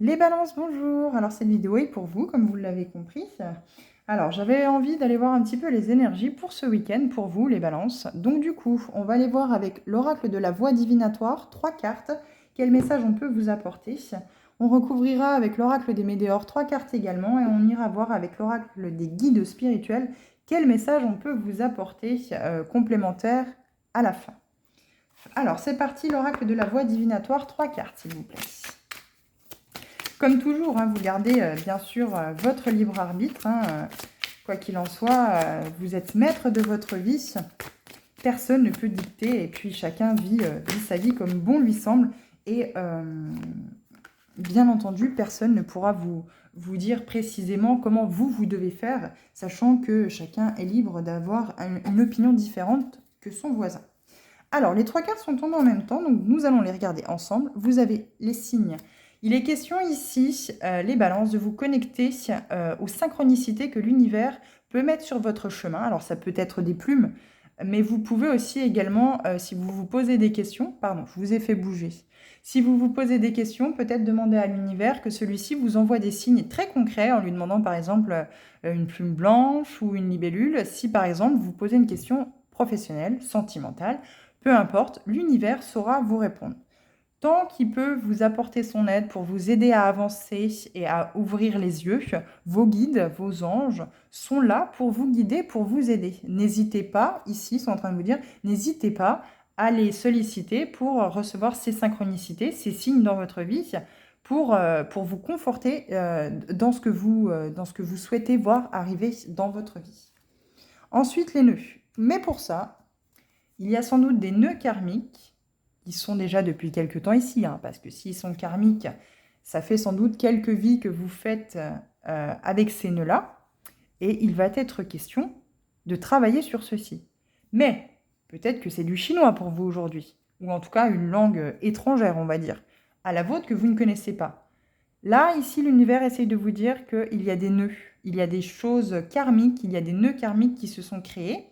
Les balances, bonjour! Alors cette vidéo est pour vous, comme vous l'avez compris. Alors j'avais envie d'aller voir un petit peu les énergies pour ce week-end, pour vous les balances. Donc du coup, on va aller voir avec l'oracle de la voix divinatoire, 3 cartes, quel message on peut vous apporter. On recouvrira avec l'oracle des météores, 3 cartes également, et on ira voir avec l'oracle des guides spirituels, quel message on peut vous apporter complémentaire à la fin. Alors c'est parti, l'oracle de la voix divinatoire, 3 cartes s'il vous plaît. Comme toujours, hein, vous gardez bien sûr votre libre arbitre. Quoi qu'il en soit, vous êtes maître de votre vie. Personne ne peut dicter et puis chacun vit sa vie comme bon lui semble. Et bien entendu, personne ne pourra vous dire précisément comment vous devez faire, sachant que chacun est libre d'avoir une opinion différente que son voisin. Alors, les 3 cartes sont tombées en même temps, donc nous allons les regarder ensemble. Vous avez les signes. Il est question ici, les balances, de vous connecter aux synchronicités que l'univers peut mettre sur votre chemin. Alors, ça peut être des plumes, mais vous pouvez aussi également, si vous vous posez des questions, pardon, je vous ai fait bouger. Si vous vous posez des questions, peut-être demander à l'univers que celui-ci vous envoie des signes très concrets en lui demandant par exemple une plume blanche ou une libellule. Si par exemple vous posez une question professionnelle, sentimentale, peu importe, l'univers saura vous répondre. Tant qu'il peut vous apporter son aide pour vous aider à avancer et à ouvrir les yeux, vos guides, vos anges sont là pour vous guider, pour vous aider. N'hésitez pas, ici, ils sont en train de vous dire, n'hésitez pas à les solliciter pour recevoir ces synchronicités, ces signes dans votre vie, pour vous conforter dans ce que vous souhaitez voir arriver dans votre vie. Ensuite, les nœuds. Mais pour ça, il y a sans doute des nœuds karmiques qui sont déjà depuis quelque temps ici, parce que s'ils sont karmiques, ça fait sans doute quelques vies que vous faites avec ces nœuds-là, et il va être question de travailler sur ceci. Mais peut-être que c'est du chinois pour vous aujourd'hui, ou en tout cas une langue étrangère, on va dire, à la vôtre que vous ne connaissez pas. Là, ici, l'univers essaye de vous dire qu'il y a des nœuds, il y a des choses karmiques, il y a des nœuds karmiques qui se sont créés,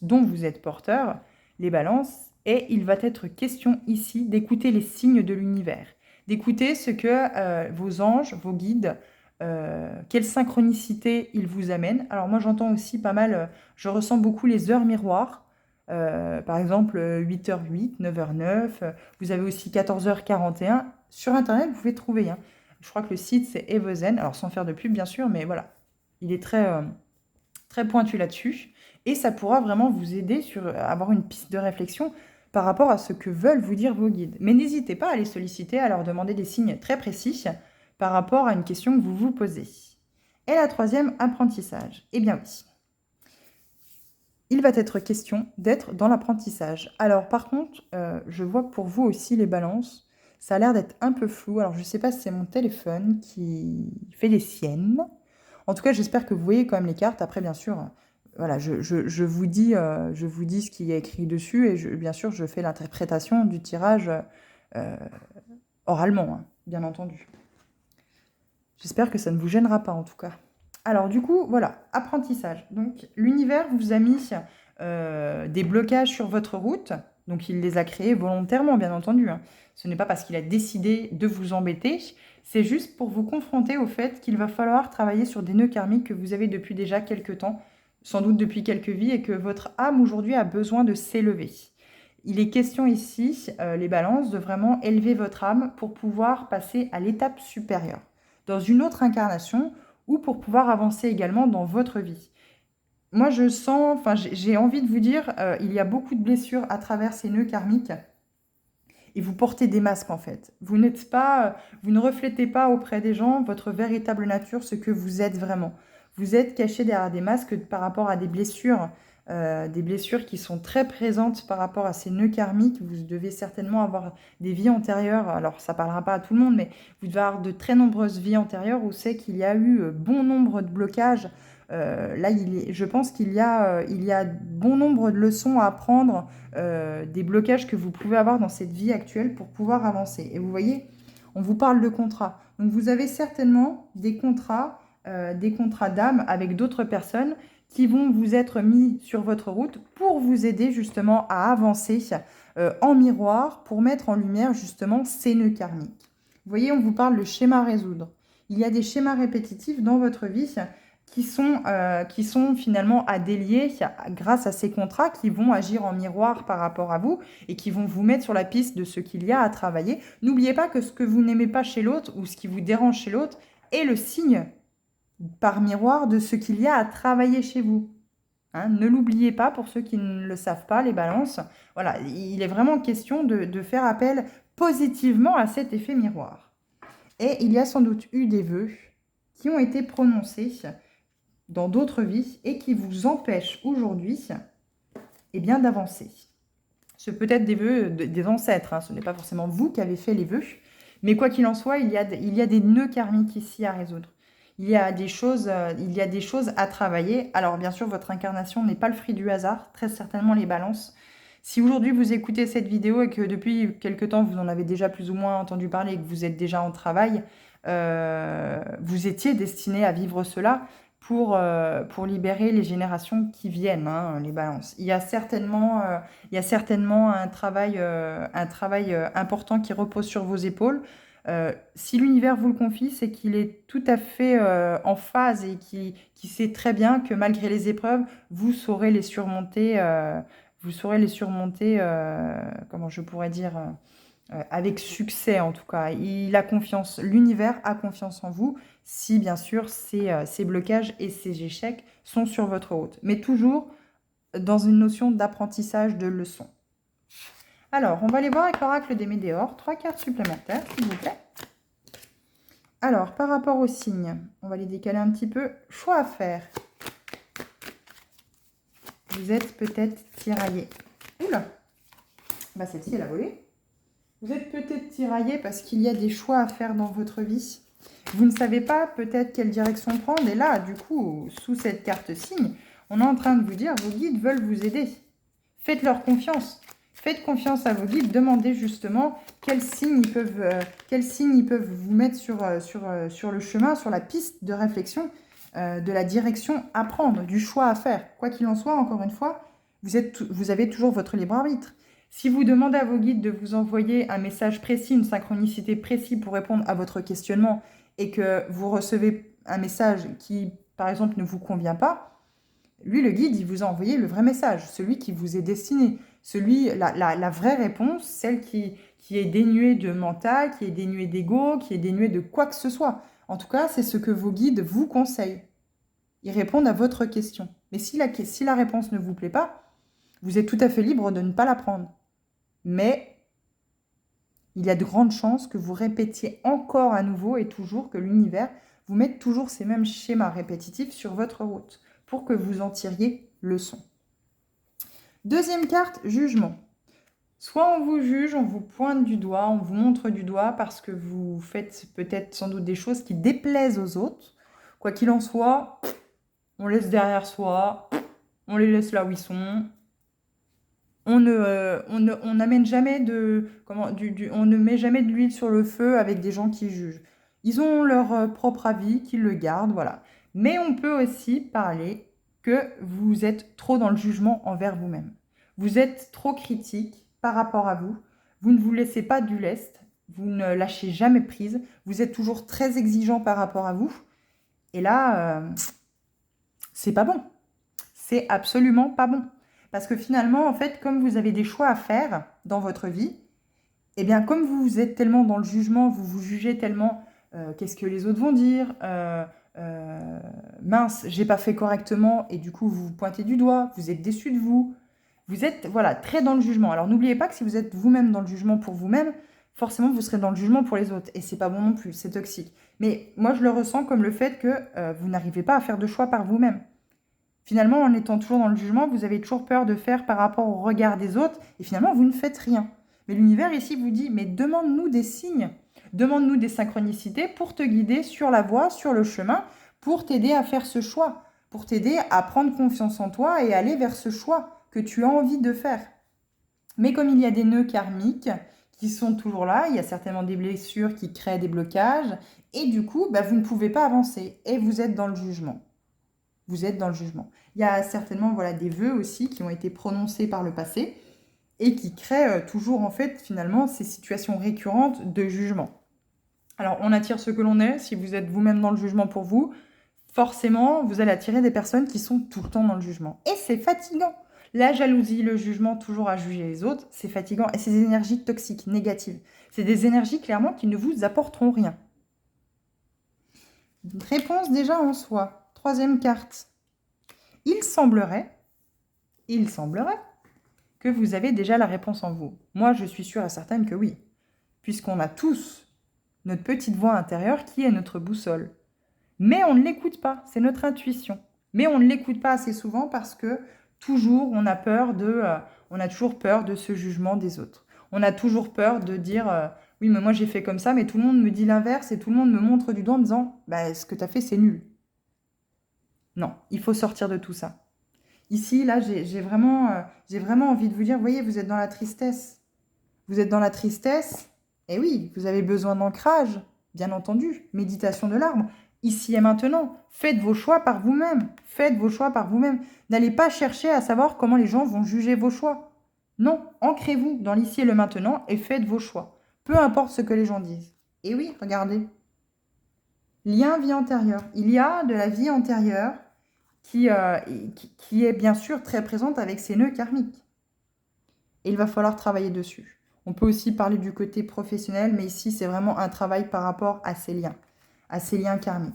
dont vous êtes porteur, les balances, et il va être question ici d'écouter les signes de l'univers, d'écouter ce que vos anges, vos guides, quelle synchronicité ils vous amènent. Alors moi j'entends aussi pas mal, je ressens beaucoup les heures miroirs, par exemple 8h08, 9h09, vous avez aussi 14h41. Sur internet vous pouvez trouver, je crois que le site c'est Evozen, alors sans faire de pub bien sûr, mais voilà, il est très pointu là-dessus. Et ça pourra vraiment vous aider à avoir une piste de réflexion par rapport à ce que veulent vous dire vos guides. Mais n'hésitez pas à les solliciter, à leur demander des signes très précis par rapport à une question que vous vous posez. Et la troisième, apprentissage. Eh bien oui, il va être question d'être dans l'apprentissage. Alors par contre, je vois que pour vous aussi les balances, ça a l'air d'être un peu flou. Alors je ne sais pas si c'est mon téléphone qui fait les siennes. En tout cas, j'espère que vous voyez quand même les cartes. Après, bien sûr, voilà, je vous dis ce qui est écrit dessus et bien sûr, je fais l'interprétation du tirage oralement, bien entendu. J'espère que ça ne vous gênera pas en tout cas. Alors du coup, voilà, apprentissage. Donc l'univers vous a mis des blocages sur votre route. Donc il les a créés volontairement, bien entendu. Ce n'est pas parce qu'il a décidé de vous embêter. C'est juste pour vous confronter au fait qu'il va falloir travailler sur des nœuds karmiques que vous avez depuis déjà quelques temps, sans doute depuis quelques vies, et que votre âme aujourd'hui a besoin de s'élever. Il est question ici, les balances, de vraiment élever votre âme pour pouvoir passer à l'étape supérieure, dans une autre incarnation, ou pour pouvoir avancer également dans votre vie. Moi, je sens, j'ai envie de vous dire, il y a beaucoup de blessures à travers ces nœuds karmiques, et vous portez des masques en fait. Vous ne reflétez pas auprès des gens votre véritable nature, ce que vous êtes vraiment. Vous êtes caché derrière des masques par rapport à des blessures qui sont très présentes par rapport à ces nœuds karmiques. Vous devez certainement avoir des vies antérieures, alors ça ne parlera pas à tout le monde, mais vous devez avoir de très nombreuses vies antérieures où c'est qu'il y a eu bon nombre de blocages. Là, je pense qu'il y a bon nombre de leçons à apprendre, des blocages que vous pouvez avoir dans cette vie actuelle pour pouvoir avancer. Et vous voyez, on vous parle de contrats. Donc vous avez certainement des contrats d'âme avec d'autres personnes qui vont vous être mis sur votre route pour vous aider justement à avancer en miroir, pour mettre en lumière justement ces nœuds karmiques. Vous voyez, on vous parle de schéma à résoudre. Il y a des schémas répétitifs dans votre vie qui sont finalement à délier grâce à ces contrats qui vont agir en miroir par rapport à vous et qui vont vous mettre sur la piste de ce qu'il y a à travailler. N'oubliez pas que ce que vous n'aimez pas chez l'autre ou ce qui vous dérange chez l'autre est le signe par miroir de ce qu'il y a à travailler chez vous. Hein, ne l'oubliez pas pour ceux qui ne le savent pas, les balances. Voilà, il est vraiment question de faire appel positivement à cet effet miroir. Et il y a sans doute eu des vœux qui ont été prononcés dans d'autres vies et qui vous empêchent aujourd'hui d'avancer. Ce peut être des vœux des ancêtres, hein, ce n'est pas forcément vous qui avez fait les vœux, mais quoi qu'il en soit, il y a des nœuds karmiques ici à résoudre. Il y a des choses à travailler. Alors bien sûr, votre incarnation n'est pas le fruit du hasard, très certainement les balances. Si aujourd'hui vous écoutez cette vidéo et que depuis quelque temps vous en avez déjà plus ou moins entendu parler et que vous êtes déjà en travail, vous étiez destiné à vivre cela pour libérer les générations qui viennent, hein, les balances. Il y a certainement un travail important qui repose sur vos épaules. Si l'univers vous le confie, c'est qu'il est tout à fait en phase et qui sait très bien que malgré les épreuves, vous saurez les surmonter, comment je pourrais dire, avec succès en tout cas. Il a confiance, l'univers a confiance en vous, si bien sûr ces blocages et ces échecs sont sur votre route. Mais toujours dans une notion d'apprentissage de leçon. Alors, on va aller voir avec l'oracle des Médéors. 3 cartes supplémentaires, s'il vous plaît. Alors, par rapport aux signes, on va les décaler un petit peu. Choix à faire. Vous êtes peut-être tiraillé. Oula, bah celle-ci, elle a volé. Vous êtes peut-être tiraillé parce qu'il y a des choix à faire dans votre vie. Vous ne savez pas peut-être quelle direction prendre. Et là, du coup, sous cette carte signe, on est en train de vous dire, vos guides veulent vous aider. Faites-leur confiance. Faites confiance à vos guides, demandez justement quels signes ils peuvent vous mettre sur le chemin, sur la piste de réflexion, de la direction à prendre, du choix à faire. Quoi qu'il en soit, encore une fois, vous avez toujours votre libre arbitre. Si vous demandez à vos guides de vous envoyer un message précis, une synchronicité précise pour répondre à votre questionnement et que vous recevez un message qui, par exemple, ne vous convient pas, lui, le guide, il vous a envoyé le vrai message, celui qui vous est destiné. La vraie réponse, celle qui est dénuée de mental, qui est dénuée d'ego, qui est dénuée de quoi que ce soit. En tout cas, c'est ce que vos guides vous conseillent. Ils répondent à votre question. Mais si la réponse ne vous plaît pas, vous êtes tout à fait libre de ne pas la prendre. Mais il y a de grandes chances que vous répétiez encore à nouveau et toujours que l'univers vous mette toujours ces mêmes schémas répétitifs sur votre route pour que vous en tiriez leçon. Deuxième carte, jugement. Soit on vous juge, on vous pointe du doigt, on vous montre du doigt parce que vous faites peut-être sans doute des choses qui déplaisent aux autres. Quoi qu'il en soit, on laisse derrière soi, on les laisse là où ils sont. On n'amène jamais on ne met jamais de l'huile sur le feu avec des gens qui jugent. Ils ont leur propre avis, qu'ils le gardent, voilà. Mais on peut aussi parler que vous êtes trop dans le jugement envers vous-même. Vous êtes trop critique par rapport à vous. Vous ne vous laissez pas du lest. Vous ne lâchez jamais prise. Vous êtes toujours très exigeant par rapport à vous. Et là, c'est pas bon. C'est absolument pas bon. Parce que finalement, en fait, comme vous avez des choix à faire dans votre vie, eh bien, comme vous êtes tellement dans le jugement, vous vous jugez tellement, qu'est-ce que les autres vont dire, mince, j'ai pas fait correctement, et du coup, vous vous pointez du doigt, vous êtes déçu de vous. Vous êtes, voilà, très dans le jugement. Alors, n'oubliez pas que si vous êtes vous-même dans le jugement pour vous-même, forcément, vous serez dans le jugement pour les autres. Et c'est pas bon non plus, c'est toxique. Mais moi, je le ressens comme le fait que vous n'arrivez pas à faire de choix par vous-même. Finalement, en étant toujours dans le jugement, vous avez toujours peur de faire par rapport au regard des autres, et finalement, vous ne faites rien. Mais l'univers ici vous dit, mais demande-nous des signes, demande-nous des synchronicités pour te guider sur la voie, sur le chemin, pour t'aider à faire ce choix, pour t'aider à prendre confiance en toi et aller vers ce choix que tu as envie de faire. Mais comme il y a des nœuds karmiques qui sont toujours là, il y a certainement des blessures qui créent des blocages, et du coup, vous ne pouvez pas avancer, et vous êtes dans le jugement. Vous êtes dans le jugement. Il y a certainement des vœux aussi qui ont été prononcés par le passé et qui créent toujours en fait finalement ces situations récurrentes de jugement. Alors, on attire ce que l'on est. Si vous êtes vous-même dans le jugement pour vous, forcément, vous allez attirer des personnes qui sont tout le temps dans le jugement. Et c'est fatigant. La jalousie, le jugement, toujours à juger les autres, c'est fatigant. Et c'est des énergies toxiques, négatives. C'est des énergies, clairement, qui ne vous apporteront rien. Réponse déjà en soi. Troisième carte. Il semblerait que vous avez déjà la réponse en vous. Moi, je suis sûre et certaine que oui. Puisqu'on a tous notre petite voix intérieure qui est notre boussole. Mais on ne l'écoute pas, c'est notre intuition. Mais on ne l'écoute pas assez souvent parce que toujours on a toujours peur de ce jugement des autres. On a toujours peur de dire oui, mais moi j'ai fait comme ça, mais tout le monde me dit l'inverse et tout le monde me montre du doigt en me disant bah, ce que tu as fait c'est nul. Non, il faut sortir de tout ça. Ici, là, j'ai vraiment envie de vous dire, vous voyez, vous êtes dans la tristesse. Vous êtes dans la tristesse, et oui, vous avez besoin d'ancrage, bien entendu, méditation de l'arbre. Ici et maintenant, faites vos choix par vous-même. Faites vos choix par vous-même. N'allez pas chercher à savoir comment les gens vont juger vos choix. Non, ancrez-vous dans l'ici et le maintenant et faites vos choix. Peu importe ce que les gens disent. Et oui, regardez. Lien vie antérieure. Il y a de la vie antérieure qui est bien sûr très présente avec ses nœuds karmiques. Et il va falloir travailler dessus. On peut aussi parler du côté professionnel, mais ici, c'est vraiment un travail par rapport à ces liens karmiques.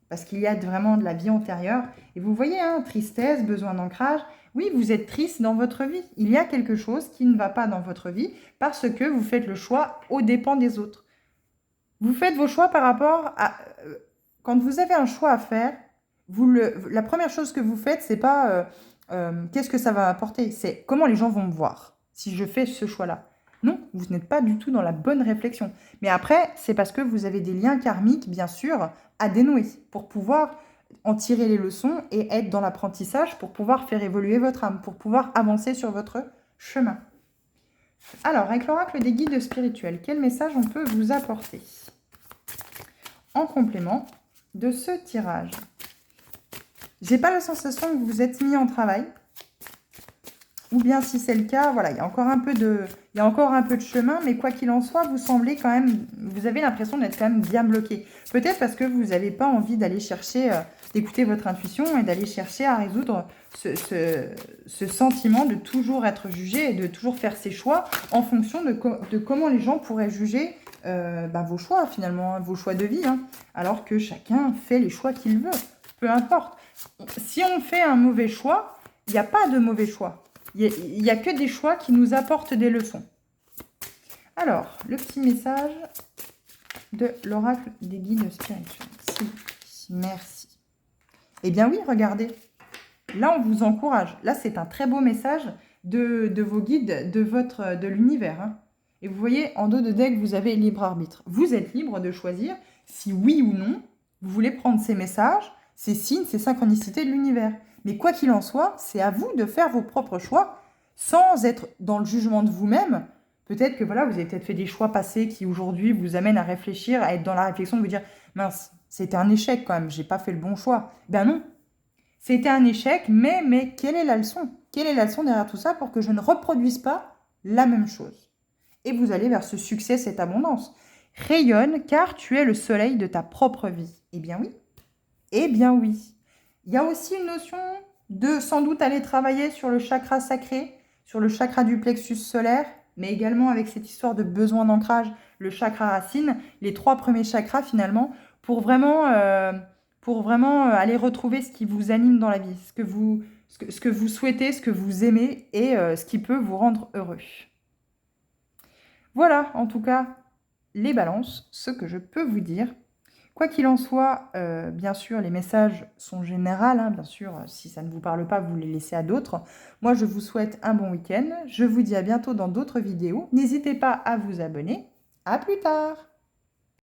Parce qu'il y a vraiment de la vie antérieure. Et vous voyez, hein, tristesse, besoin d'ancrage. Oui, vous êtes triste dans votre vie. Il y a quelque chose qui ne va pas dans votre vie parce que vous faites le choix aux dépens des autres. Vous faites vos choix par rapport à... Quand vous avez un choix à faire, la première chose que vous faites, c'est pas qu'est-ce que ça va apporter, c'est comment les gens vont me voir si je fais ce choix-là. Non, vous n'êtes pas du tout dans la bonne réflexion. Mais après, c'est parce que vous avez des liens karmiques, bien sûr, à dénouer pour pouvoir en tirer les leçons et être dans l'apprentissage pour pouvoir faire évoluer votre âme, pour pouvoir avancer sur votre chemin. Alors, avec l'oracle des guides spirituels, quel message on peut vous apporter en complément de ce tirage? J'ai pas la sensation que vous vous êtes mis en travail. Ou bien si c'est le cas, voilà, il y a encore un peu de chemin, mais quoi qu'il en soit, vous semblez quand même, vous avez l'impression d'être quand même bien bloqué. Peut-être parce que vous n'avez pas envie d'aller chercher, d'écouter votre intuition et d'aller chercher à résoudre ce sentiment de toujours être jugé et de toujours faire ses choix en fonction de comment les gens pourraient juger vos choix finalement, vos choix de vie, hein, alors que chacun fait les choix qu'il veut, peu importe. Si on fait un mauvais choix, il n'y a pas de mauvais choix. Il n'y a que des choix qui nous apportent des leçons. Alors, le petit message de l'oracle des guides spirituels. Merci. Eh bien oui, regardez. Là, on vous encourage. Là, c'est un très beau message de vos guides, de l'univers. Hein. Et vous voyez, en dos de deck, vous avez libre arbitre. Vous êtes libre de choisir si oui ou non, vous voulez prendre ces messages, ces signes, ces synchronicités de l'univers. Mais quoi qu'il en soit, c'est à vous de faire vos propres choix sans être dans le jugement de vous-même. Peut-être que voilà, vous avez peut-être fait des choix passés qui aujourd'hui vous amènent à réfléchir, à être dans la réflexion de vous dire « Mince, c'était un échec quand même, j'ai pas fait le bon choix. » Ben non, c'était un échec, mais quelle est la leçon? Quelle est la leçon derrière tout ça pour que je ne reproduise pas la même chose? Et vous allez vers ce succès, cette abondance. Rayonne car tu es le soleil de ta propre vie. Eh bien oui. Eh bien oui. Il y a aussi une notion de sans doute aller travailler sur le chakra sacré, sur le chakra du plexus solaire, mais également avec cette histoire de besoin d'ancrage, le chakra racine, les 3 premiers chakras finalement, pour vraiment aller retrouver ce qui vous anime dans la vie, ce que vous souhaitez, ce que vous aimez et ce qui peut vous rendre heureux. Voilà, en tout cas, les balances, ce que je peux vous dire. Quoi qu'il en soit, bien sûr, les messages sont généraux. Hein, bien sûr, si ça ne vous parle pas, vous les laissez à d'autres. Moi, je vous souhaite un bon week-end. Je vous dis à bientôt dans d'autres vidéos. N'hésitez pas à vous abonner. À plus tard!